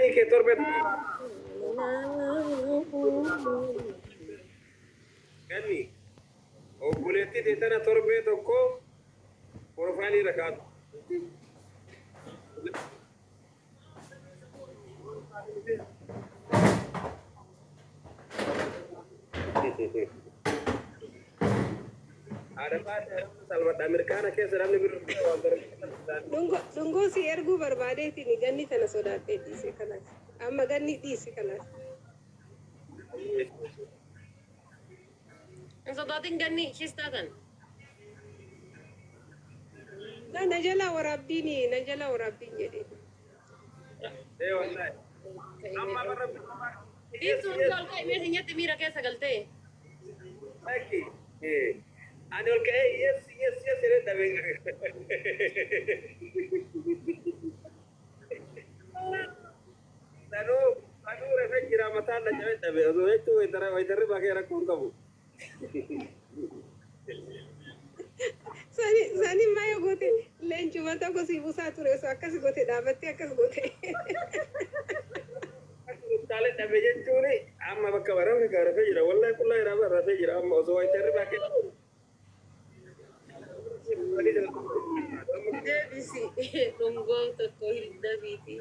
Profailii kee torbee ganni obboleettii teessana torbee tokko profailii irra kaa'atu. Amerikaana keessa namni Dungoo si erguu barbaadeetiin ganni tana sodaatee dhiise kanas. Amma ganni dhiise kanas. Sodaatiin ganni shistaatan. Najala waraabbiin jedhee. wallahi. Amma barra Biiftuun ol ka'imee sinyatti miira keessa galtee. Aki. Ani ol ka'ee yes jedhee dhabee. Sanuu rafee jira mataan na cabee dhabee osoo jechuun waytarri bakee rakkoon qabu. Sani maayoo goote leencuma tokko si buusaa ture osoo akkas goote dhaabattee akkas goote. Taalee dhabee jechuun amma bakka baramni kan rafee jira wallahi qullaa irraa rafee jira amma osoo waytarri bakee. Deebisi dungoo tokko hidda biiti.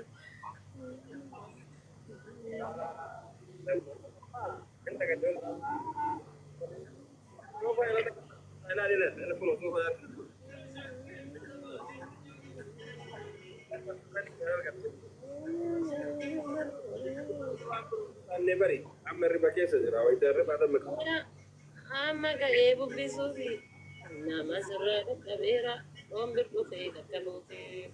Bari amma riba keessa jira waytarri baatan maqaa. Amma ga'ee bubbisuufi nama sirraa qaqqabeera waan bir'uu ta'ee qaqqabootee.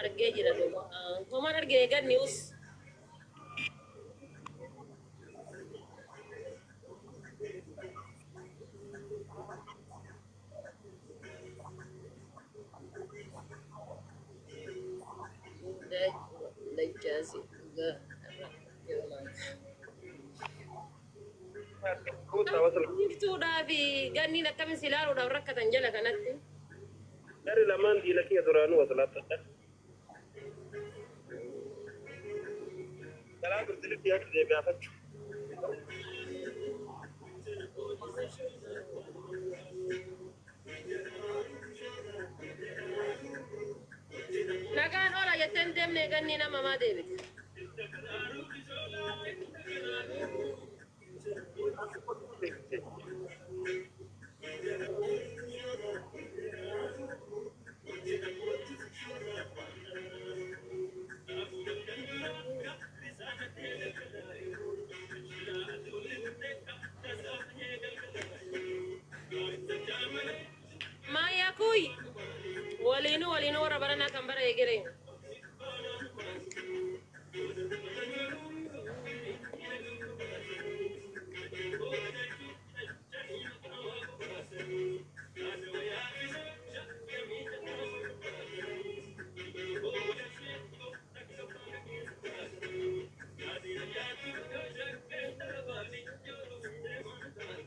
Argee jira dhugaa. Homaan argee ganni us. Lajjaasi dhugaa. Iftuudhaa fi ganniin akkamiin silaaluudhaaf rakkatan jala kanatti. Dari lamaan diila kiyya duraanuu wasalaattadha. Karaa guddilitti akka deebi'aafachuu. Nagaan oola jetteen deemnee gannii nama maa deebite. Maya kuy walinu warra barana kan bara egere.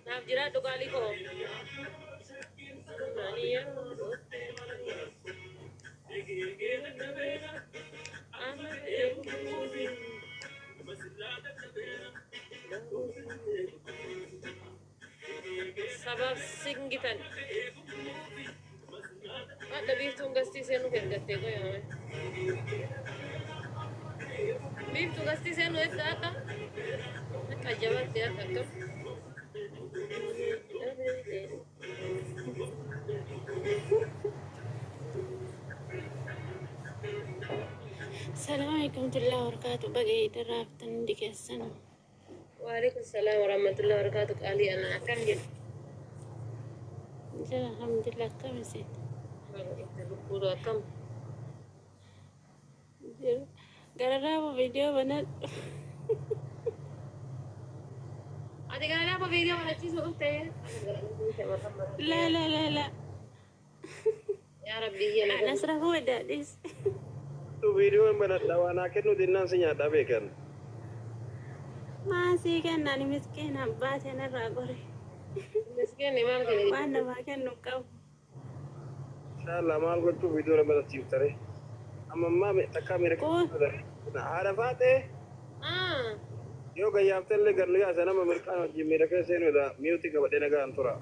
Naaf jira dhugaali ko. Sabab singitan. Ada biiftuun gastii seenuu ergattee qoyame. Biiftuu gastii seenuu edda akka qajabatte akka akkam. السلام عليكم ورحمة الله وبركاته. بقي درافتن دي كسنة. وعليكم السلام ورحمة الله وبركاته. قالي أنا كم جد؟ الحمد لله كم زين. بقولوا كم؟ قررنا فيديو بنات. أنت قاعدة أبغى فيديو ولا شيء سويته؟ لا لا لا لا. يا ربي هي أنا أسرع هو داديس. Tu video yang benar dawana kenu dinan senyata bekan. Masih kan nani miskin abah saya ragore. Miskin ni mana kini? Mana makan nukau. inshallah maal gochuu viidiyoo nama barsiiftare amma ammaa takkaa miira haadha Ah, yoo gayyaaftallee garnigaa isa nama mirqaan wajjin miira keessa seenuudha miyuutii qabadhee nagaan tura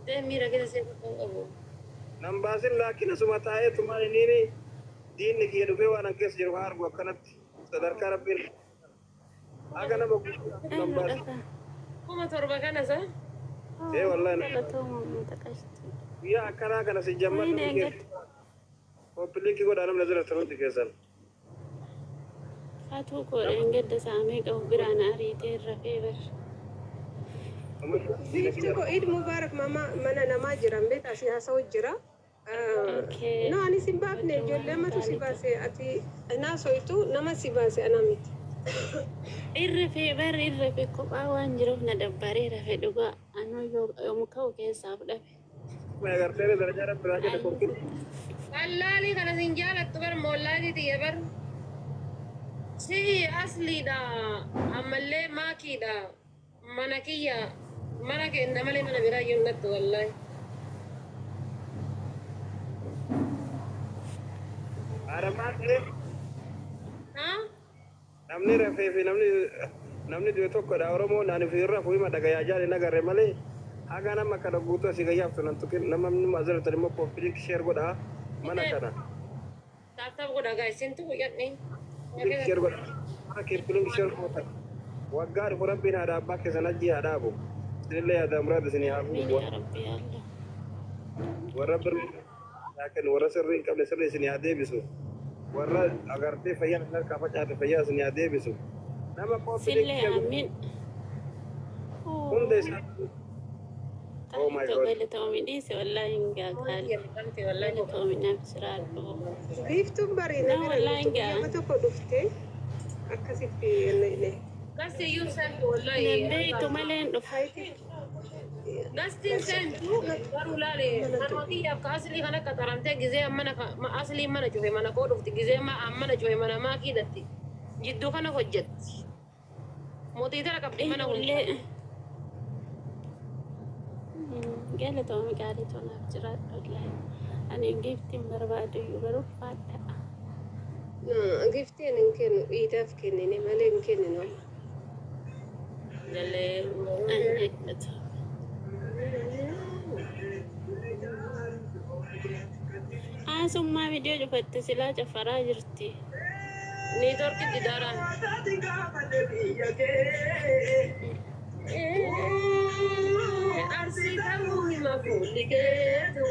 dee miira keessa seequu kan qabu. nan baasin laakiin asuma taa'ee tumaa inni diinni kiyya dhufee waan an keessa jiru haa argu akkanatti sadarkaa rabbiin haga nama nan baasin Kuma torba kana sa? wallahi guyyaa akkanaa kana si jammadhu koppiliikii godhaa namni jira turuuti keessan Fatuu koodhaan gadda saamee qabu biraan ariitee irra feebar. Biifti ko Eid Mubarak mana namaa jiran beektaa asii haasa'u jira. No ani si baafne ijoollee matu si baase ati naasoitu nama si baase ana miti. Irra feebar irra fe kophaa waan jiruuf na dabbaree rafe dhugaa anoo yoomuu ka'u keessaa fudhafe. agartee darajaa rabbiraa jedhe kokkiri Wallaalii kana sin jaalattu bar moollaatii xiyya bar. Si asliidha ammallee maakiidha mana kiyya mana kenna malee mana biraa iyyuu nattu wallaahi. haadha Haa? namni rafee fi namni du'e tokkodha oromoo naani fi irra fuima dhagayaa jaali nagarre malee haga nama kana guutuu asii gayyaaftu nan tuqin nama nama azirtan immoo koppiliik sheer godha mana kana Taataaf godha gaa isintu godhadhe. koppiliik sheer godha mana koppiliik sheer godha waggaa dhufu rabbiin haadha abbaa keessan ajjii haadhaabu sinillee yaada muraada isinii haa Miin fuudhu yaa Rabbi Allah. warra birrii yaakin warra sirrii hin qabne sirrii isinii haa deebisu warra agartee fayyaa harkaa facaate fayyaa isinii haa deebisu nama koppiliik Sillee sheer amiin. hunda isaa Oh my God. Galatoomii dhiise wallaahi hin gaagaale. Galatoomii namni siraadhu. Biiftuun bareeda No, wallahi bira nama tokko dhuftee akkasitti illee. Gasti iyyuu sentu wallaahi. Nan beektu malee hin dhufu. Gastiin sentu garuu laale manuma kiyyaaf ka aslii kan akka taramtee gizee aslii mana cufe mana koo dhufti gizee mana cufe mana maakii datti jidduu kana hojjetti. Mootii tara qabdi mana Illee. Galatoomii gaarii tolaaf jiraadhu wallaahi. Ani giftiin barbaadu iyyuu garuu faadha. Giftiin hin kennu dhiidaaf kennine malee hin kenninu. jallee. Asummaa viidiyoo cufatte silaa cafaraa jirti. Neetworkii didaaraan. Arsii ta'uu hima fuulli keetu.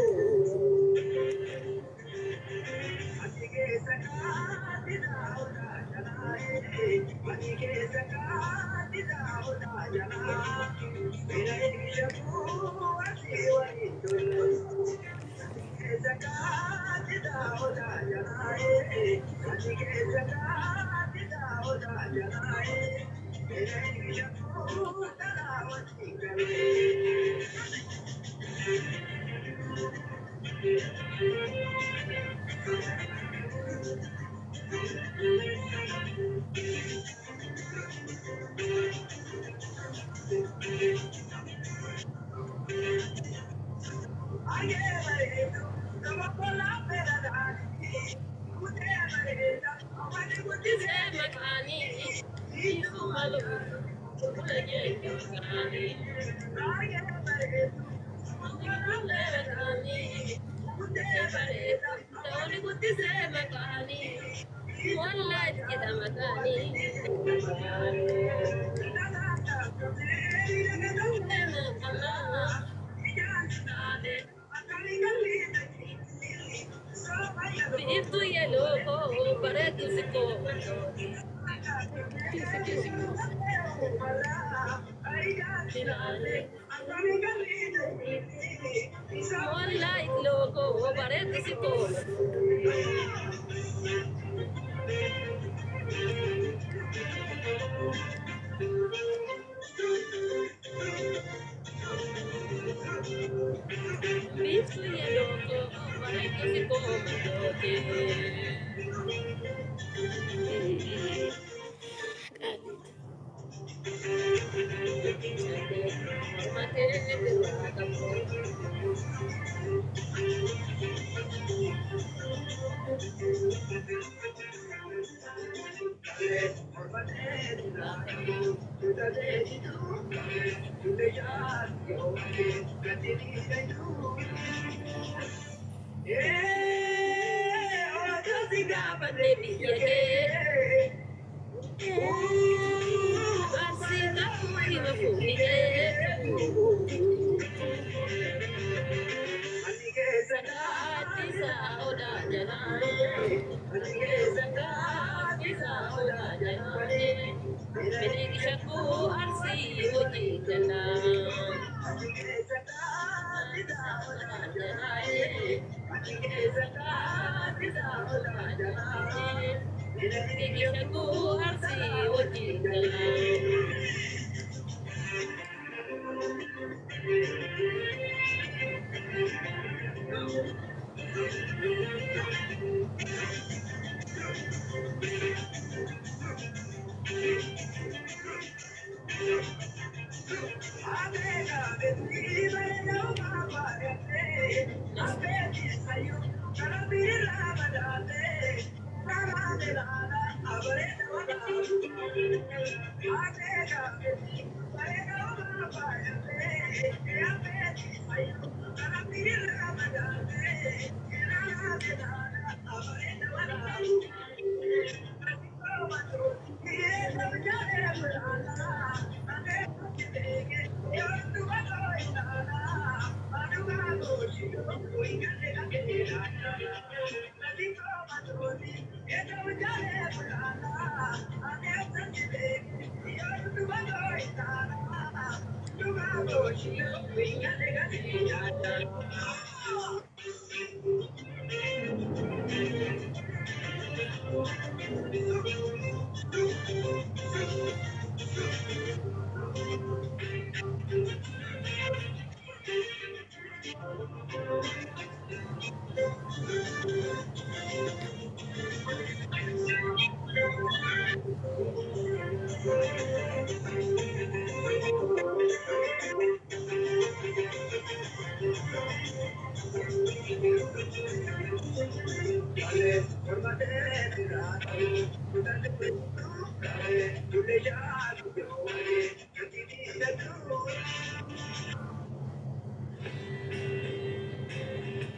Itu ya loh, pada tu siko. Online logo, pada tu siko. Itu ya logo, pada tu siko.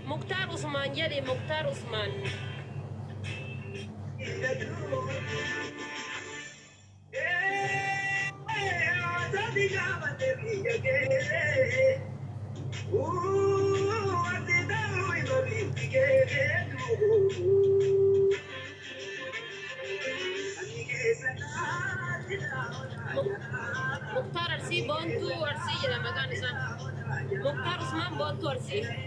مختار عثمان جدي مختار عثمان مختار ارسي بونتو ارسي جدا مكان اسمه مختار عثمان بونتو ارسي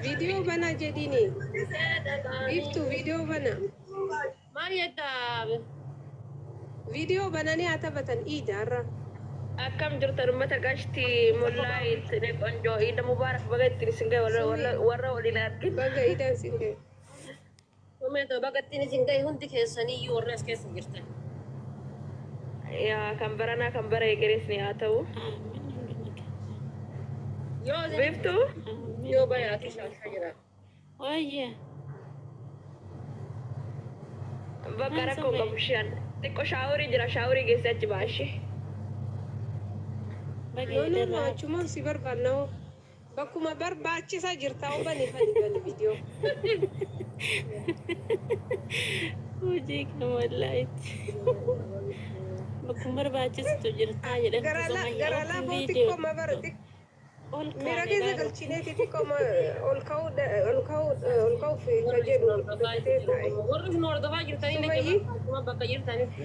فيديو بنا جديني بيفتو فيديو بنا ما يتاب فيديو بناني عتبة إيدا الرا أكم جرت رمتا قشتي مولاي تنقل جو إيدا مبارك بغيت تنسنجي ورا ولينات بقى إيدا سنجي وميتو بغيت تنسنجي هنتي كيساني يورناس كيسن جرتن يا كم برنا كم برا يكريسني هاتو بيفتو يو بايا كيشال حجرا ويه بقرا كونغ مشان تكو شاوري جرا شاوري جيسات باشي نو نو أشومان سيبر بناو بكوما برباچي ساجرتاو بني بني فيديو وجيك والله بكم برباچي ستجرتا يدا غرالا غرالا بوتيكو ما بردك Mira keessa galchineeti xiqqooma ol ka'uu fi ka jedhu dubbatee taa'e. warri kun hordofaa jirtanii illee bakka jirtanitti.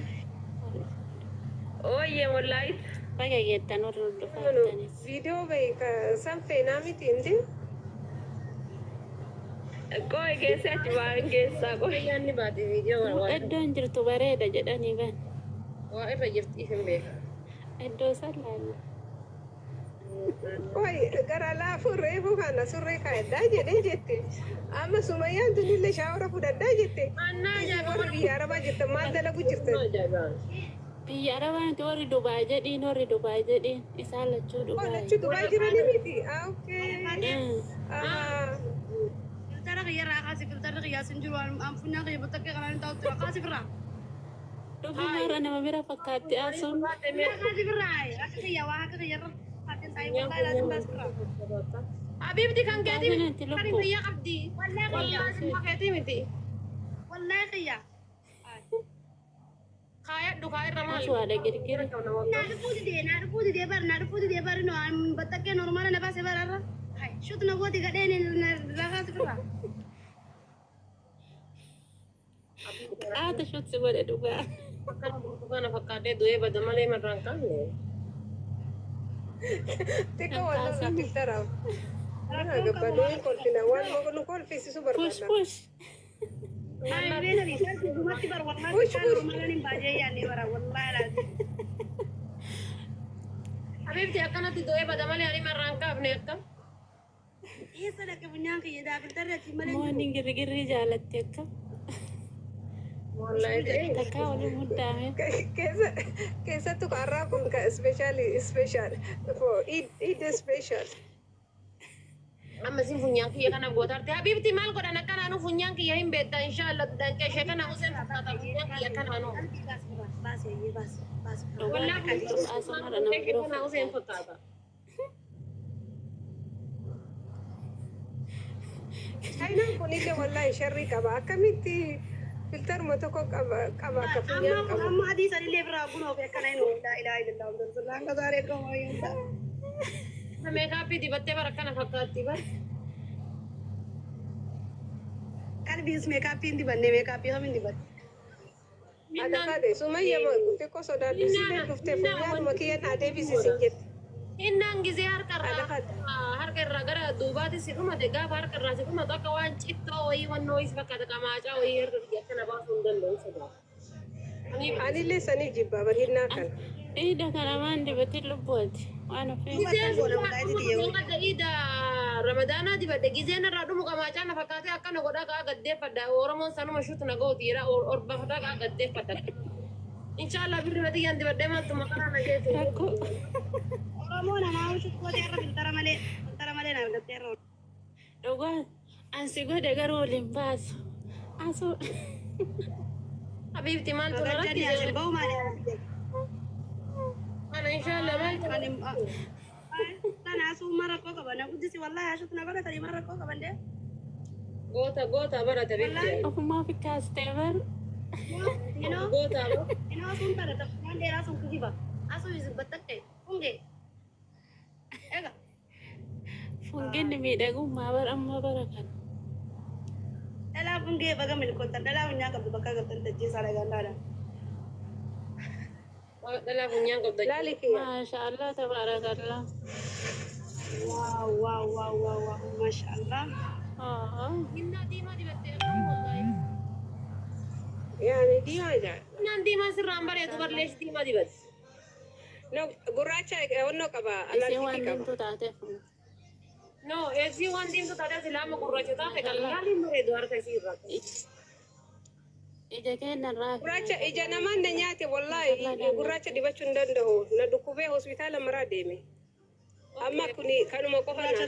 Ooyyee wallaahi. Baga geettan warra hordofaatanis. Viidiyoo bahi ka san feenaa miti hindi. Qo'ee keessa achi ba'an keessaa qo'ee yaadni baate viidiyoo Iddoon jirtu bareeda jedhanii ban. waa irra jirti hin beeku. Iddoo san laalla. Oi, gara laafuu reefuu kana surree kaa'eddaa jedhee jette. Amma Sumayyaan tunillee shaawara fudhaddaa jette. Warri biyya Arabaa jirtan maal dalagu jirtan? Biyya Arabaanti warri Dubaay jedhiin isaan lachuu Dubaay. Lachuu Dubaay jiranii miti? Okey. Filtara qiyyaarraa kaasi filtarri qiyyaasin jiru anfunyaan qiyya battakkee kanaan ta'u tura kaasi birraa. Dhufii maara nama bira fakkaatti asuun. Kaasi birraa akka qiyyaa waa akka qiyyarra faatiin taa'ee wallaahi laatiin baas birraa. Habibti kan keetii miti kan qiyyaa qabdi. Wallaahi keetii miti. wallaahi qiyyaa. Kaayadhu kaayirra maal? Asuwaadha girgira. Naa dhufuu didee bari no battakkee normaala na baasee bararra. Shut na gooti gadheen na kaasi birraa. Haata shutsi godhe dhugaa. Kana fakkaatee du'ee bada malee marraan qabne. Tika walirra filtara. Gabbadoo kolfina waan nu kolfisiisu Push barbaadna. push. Dhumatti bar wallaahi normaala hin baajee yaadne bara wallaahi laatiin. Habibti akkanatti du'ee bada malee ani marraan qabne akkam. Eessa dhaqe funyaan kiyya daa filtarri achi malee. Moonni girgirri jaalatte akka. Wallaahi Takkaa waliin muddaame. Keessattuu karraa kun ka special Eid special. amma sin funyaan kiyya kana gootarte. Habibti maal godhan akkanaanu funyaan kiyya hin beekta inshallah danqee ishee kana useen fakkaata funyaan kiyya akkanaanu. Wallaahi Asumara nama biroo kana useen fakkaata. Chaayinaan kunillee wallaahi sharrii qaba. Akkamitti filtaruma tokko qaba akka funyaan qabu. Amma adii sanillee biraa gunoo fi akkana hin oolaa ilaa ilaa ilaa akka gaarii akka waayee ta'a. Meekaappii dibattee bara kana fakkaatti bara. Qalbiis meekaappii hin dibanne meekaappii hamiin dibatte. Ada kaade Sumayyaa xiqqoo sodaadhisiisee dhuftee funyaanuma kiyya naa deebisiisin jette. Innaan gisee harka irraa gara duubaatti si dhumate gaafa harka irraa si dhumatu akka waan cittoo wayii wannoo wayii si fakkaata qamaacaa wayii harka kiyya akkana baasuu hin danda'u sodaa. Anillee sanii jibba barhinnaa kana. Ida kana maan dibatin lubbuuti. Waan ofii. Ida Ramadaanaa dibadde giseen irraa dhumu qamaachaa na fakkaatee akkana godhaa kaa gaddeeffadha. Oromoon sanuma shuutu na gootiira orbafadhaa kaa gaddeeffadha. Inshallah birri mati yan dibadde maaltu maqaa na geesse. Oromoo namaa hojjetu gootee irra filtara malee na argattee irra oolu. Dhugaa ansi godhe garuu waliin baasu. Asuu. Habibti maaltu na Rajjani rakkise. asir bahu maali? Ana inshallah maaltu. Kana asuu mara koo qaban guddisi wallaahi ashuutu na godhatanii mara koo qaban dee. Goota barata bibti. Ofumaa fi kaastee baru. Goota abo. Inoo sun barata waan dheeraa sun kujiba. Asuu isin battaqqe funge. Eega. Funginni miidhagummaa bara amma bara kana. Dhalaa fungee baga milkoota dhalaa funyaa qabdu bakka galtan tajjeesaa dhagaadhaadha. Dhalaa funyaan qabda. Laali kiyya. Maashaallah tabaarakallah. Wow, mashallah. Hinna diimaa dibattee. Yaani diimaa jaa. Hinnaan diimaa sirraan bareedu barleessi diimaa dibatte. No gurraacha onnoo qaba. Isii Alaallitii waan qaba. diimtuu taateef. No, eessi waan diimtu taatee silaama gurraacha taate kan yaaliin bareedu harka isii irraa. Ija keenyarraa. Gurraacha ija namaan na nyaate wallaahi gurraacha dibachuu hin danda'u. Na dhukkubee hospitaala maraa deeme. Amma kuni kanuma qofa naata.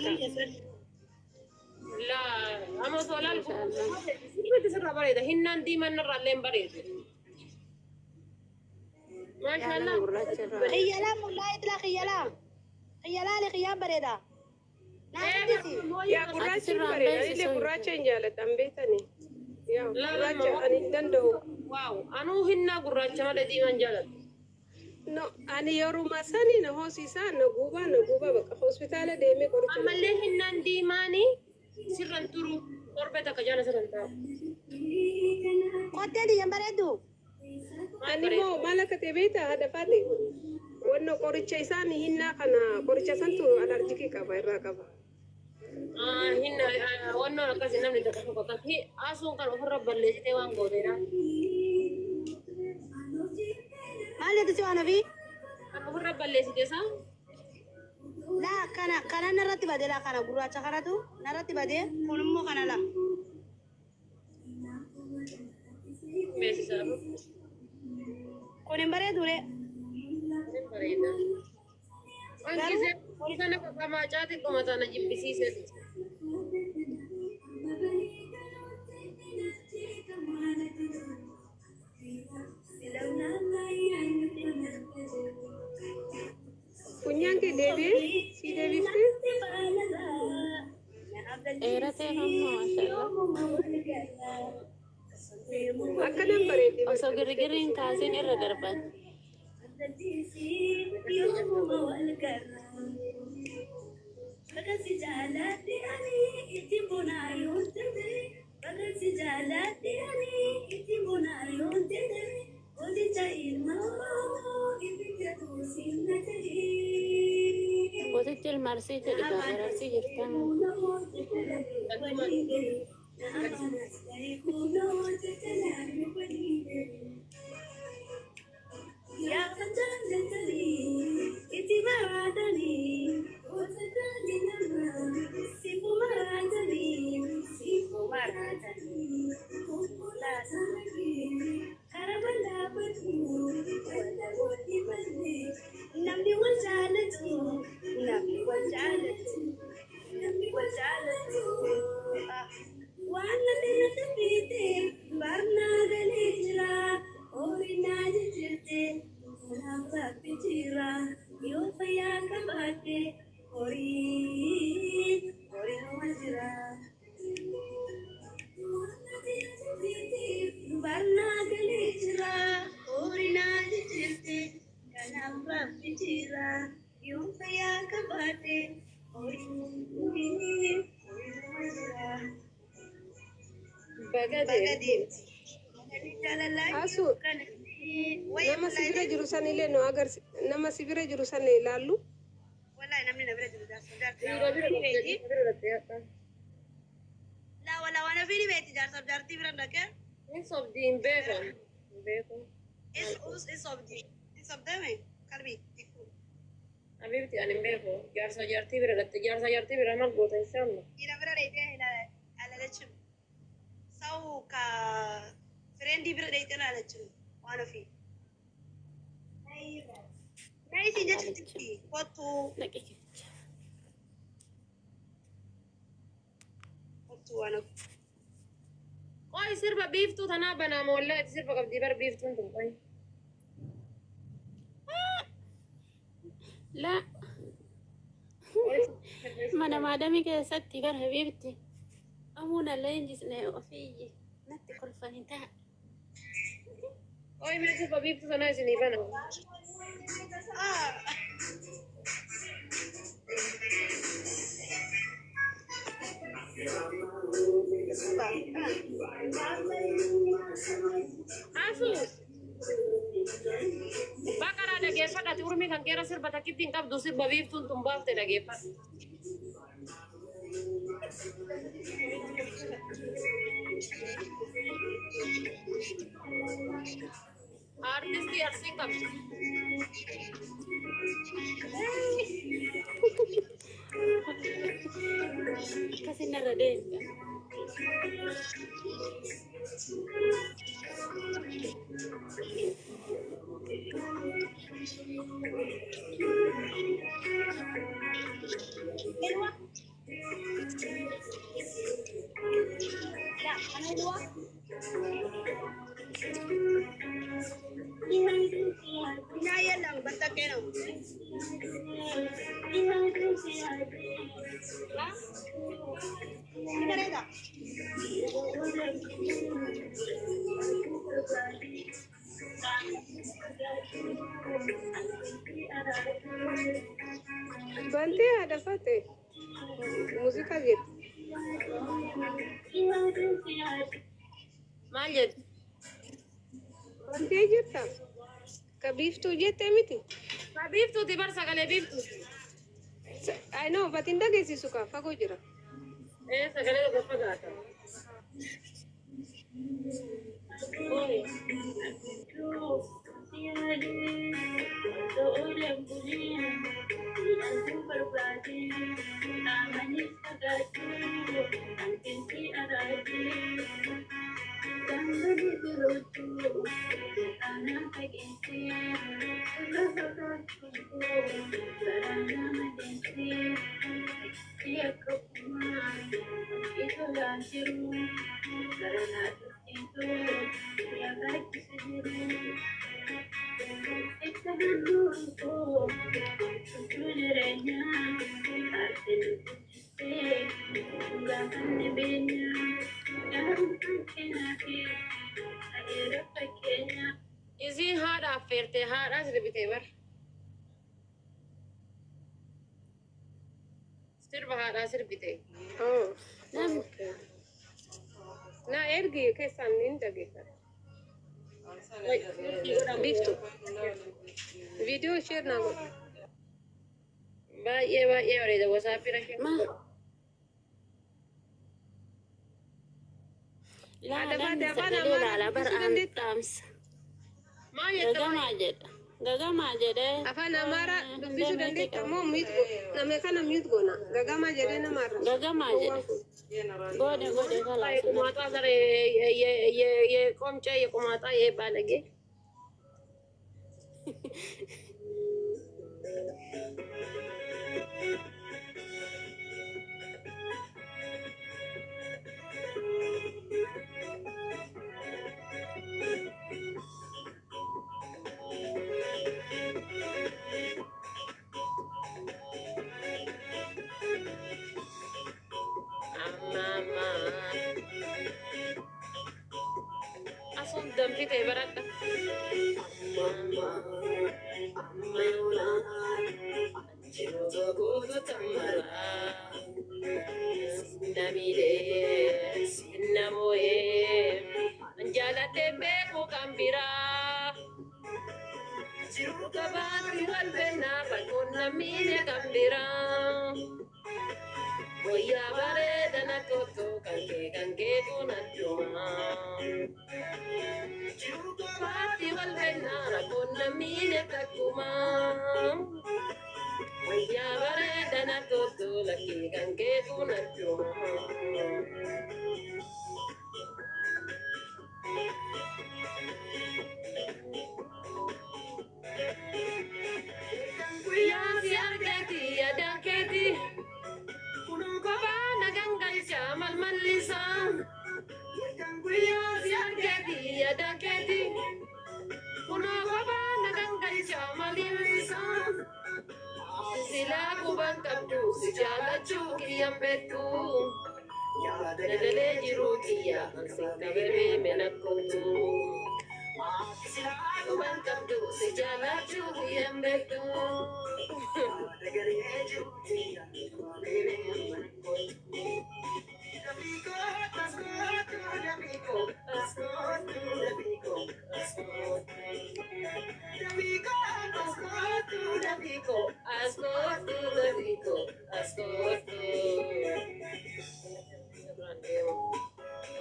La, amma soolaal sirriitti sirra bareeda. Hinnaan diimaan irraa illee bareedu. Maashaallah. Xiyyalaa mullaa itla xiyyalaa. Xiyyalaa li xiyyaan bareeda. Yaa gurraachi hin bareeda. Anillee gurraacha hin jaalladhan beekani. Yaa gurraacha ani hin danda'u. Waaw, anuu hinnaa gurraacha malee diimaan jaalladhu. No, ani yeruma sani na hoosisa na guba bakka hospitaala deemee qoricha. Ammallee hinnaan diimaanii sirran turu torbe takka jaala sirran taa'u. Kottee diyan bareeddu. Ani moo maal akka ta'e beektaa haadha faate wanno qoricha isaan hinnaa kana qoricha santu alarjikii qaba irraa qaba. Hinna wanno akkasii namni takka tokko akkasii asuun kan ofirra balleessitee waan gooteedha. Maal jettu si waan ofii? Kan ofirra balleessite isaa? Laa kana narratti badee laa kana gurraacha kanatu narratti badee kun immoo kana laa. Beeksisaa. Kun hin bareedu ree. Hin bareeda. Wanti sana qaqqamaa caati dhuma sana jibbisiise. Kunyaan kee deebi'ee si deebistee? Eeratee hamma maashaallah. Akkanaan bareedee. Osoo girgiriin kaasiin irra darban. Gootichi ilmaarsii jedhi gaagararsii jirtan. Asu nama sibira jiru san illee no agarsi nama sibira jiru san ilaallu. Wallahi namni na bira jiru laa wala wana fini beeti jaarsa jaartii bira dhaqee. Inni sobdii hin beekan. Hin beekan. Is sobdame qalbii. Abibti ani hin beeku. Jaarsa jaartii bira dhatte. Jaarsa jaartii bira maal goota hin saamne. Ila bira dheedee ilaalachuu. Sau ka friendii bira dheedee ilaalachuu waan ofii. Nai si jechuutti kottu. Kottu waan ofii. Qoy sirba biiftuu tanaa banaa moollaa itti sirba qabdii bar biiftuun tun qoy. La mana maadamii keessatti bara biifti amuuna leenjisne ofii natti kolfanii ta'a. Qoy mee sirba biiftuu tanaa isinii banaa. Asus bakara dhageeffadhati urmii kan keera sirba takkitti hin qabdu sirba biiftuun tun baafte dhageeffadhu. Artistii arsii qabdi. Akkasiin irra deemta. Banti ada fate. Musika gitu. Maal Banti jirta. Kabiftu jette miti. biiftuuti bar sagalee biiftu. I know, but in dhageessisu ka fagoo jira. Sagalee tokko fagaata. Isiin haadha affeertee haadha sirbitee bar. Sirba haadhaa sirbitee. Oh. Nam Na ergi keessan hin dhageessa. Biftu. Video share na godhu. Baay'ee bareeda wasaappii ishee. ma Ada la baate la afaan sagalee Amaaraa laala bar dubbisuu dandeetta? amtaamsa. Maal jetta Gagamaa jedha. Gagamaa jedhee. Afaan Amaaraa dubbisuu dandeetta moo nama kana mute goona. Gagamaa jedhee nama arraba. Gagamaa jedha. Gode kalaas. የቁማጣ ዘር የቆምጨ የቁማጣ የባለጌ አሱን ደምፊት የበረዳ ነሚሌ ነሞዬ እንጃላቴ ቤኩ ቀንቢራ jiru gabaatti walbennaa bakkoon namni qambira wayyaa bareedana tokko kan keetu nadduma jiru gabaatti walbennaa bakkoon namni takkuma wayyaa bareedana tokko kan keetu nadduma. Kuyasi argati adaketi kunukoba nagangalcha malmalisa kuyasi argati adaketi kunukoba nagangalcha malmalisa sila kuban kabdu si jalachu kiyambetu Dele jiru kiya ansinka bebe menakotu sila kuban kabdu si jalachu kiyambetu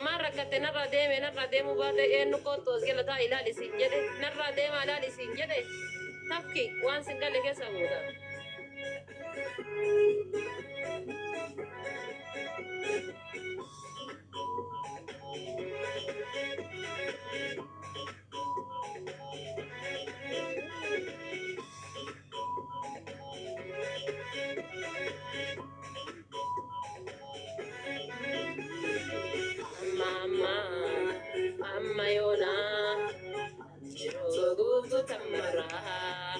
Marra katte narra deemu baate eenyu kottoos jala taa ilaalisi jedhe narra deema ilaalisi jedhe tafki waan sin galle keessa buuta. Amma yoona jiruu guutuu tammaraa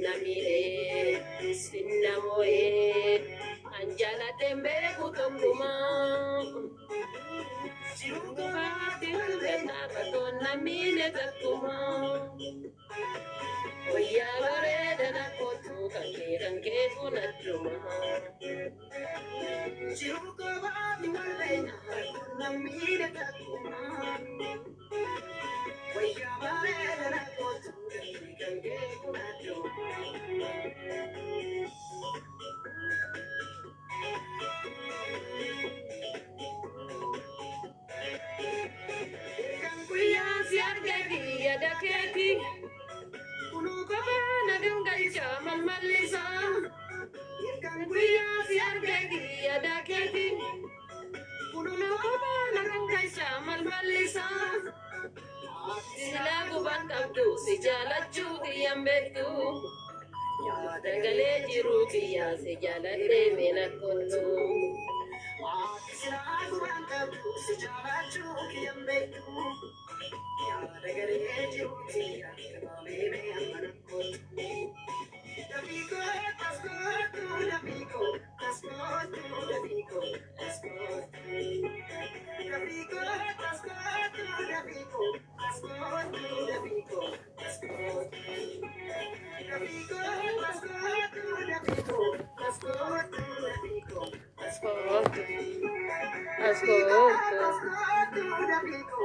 namni lamine takuma. Oya bareda na kotu kanke kunatuma. Jiruko bani malena lamine takuma. Oya bareda na kotu kanke kunatuma. Kuya siargati ada keti. Unukabana gangalcha malmalisa. Kuya siargati ada keti. Unukabana gangalcha malmalisa. Sila guban kabdu si jalachu kiyambetu. Dagale jiru kiya si jalate menakotu. Sila guban kabdu si jalachu kiyambetu. Dagale jiru kiya kibame menakotu. Dabigo, taskotu, dabigo, taskotu, dabigo, taskotu. Dabigo, taskotu, dabigo, taskotu, dabigo, taskotu. Dabigo, taskotu, dabigo, taskotu, dabigo, taskotu. Taskotu, dabigo,